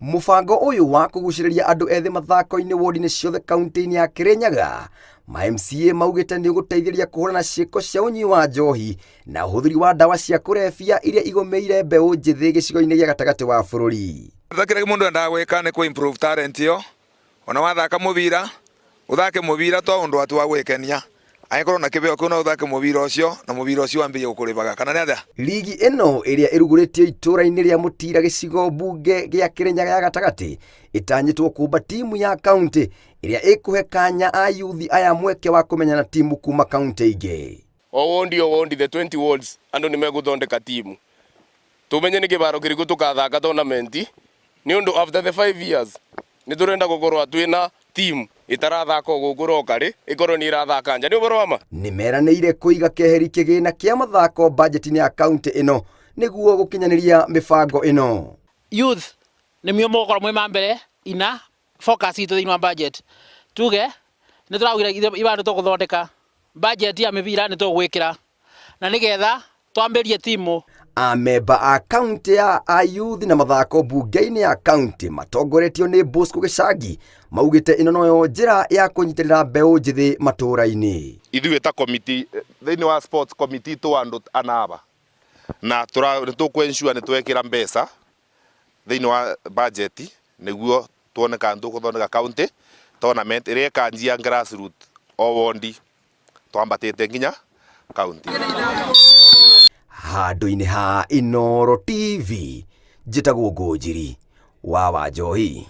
Mubango uyu wa kuguciriria andu ethĩ mathako-inĩ wodi-inĩ ciothe kaunti-inĩ ya Kirinyaga, ma-MCA maugĩte nĩ ũgũteithĩrĩria kũhũrana ciĩko cia ũnyui wa njohi na ũhũthĩri wa ndawa cia kũrebia iria igũmĩire mbeũ njĩthĩ gĩcigo-inĩ gĩa gatagatĩ wa bũrũri. Kĩrĩa mũndũ endaga gwĩka nĩ kũ improve talent yo, ona wathaka mũbira uthake mũbira to ũndũ watu wa gwĩkenia, angĩkorwo na kĩbeo kĩu no uthake mũbira ũcio na mũbira ũcio wambĩrĩrie gũkũrĩbaga kana nĩ atĩa. Ligi ĩno ĩrĩa ĩrugũrĩtio itũra-inĩ rĩa Mũtira gĩcigo mbunge gĩa Kirinyaga ya gatagatĩ ĩtanyĩtwo kumba timu ya kaunti ĩrĩa ĩkũhe kanya ayuthi aya mweke wa kũmenyana timu kuma kaunti ingĩ. O wondi the 20 wards andũ nĩ megũthondeka timu tumenye nĩ kĩbaro kĩrĩkũ tukathaka tournament nĩ ũndũ after the 5 years nĩ tũrenda gũkorwo twĩna timu itarathaka gũkũ rokarĩ ikorwo nĩ irathaka nja nĩ ũboro wa ma. Nĩ meranĩire kũiga keheri kĩgĩna kĩa mathako budget-inĩ ya kaunti ĩno nĩguo gũkinyanĩria mĩbango ĩno. Youth nĩ mĩo mũgũkorwo mwĩ mambere ina focus itũ thĩinĩ wa budget tuge nĩ tũragwĩra ibandũ tũgũthondeka budget ya mĩbira nĩ tũgwĩkĩra na nĩgetha twambĩrie timu. Amemba a kaunti ya ayuthi na mathako mbunge-inĩ ya kaunti matongoretio nĩ Bosco Gĩcangi maugĩte ĩno noyo njĩra ya kũnyitĩrĩra mbeũ njĩthĩ matũra-inĩ. Ithuĩ ta committee thĩinĩ wa sports committee tũ andũ anaba na tũkwensure nĩ twekĩra mbeca thĩinĩ wa budget nĩguo tuone kana tũgũthondeka county tournament ĩrĩa ĩkanjia grassroots o wondi twambatĩte nginya county. Handũ-inĩ ha Inooro TV njĩtagwo Ngũnjiri wa Wanjohi.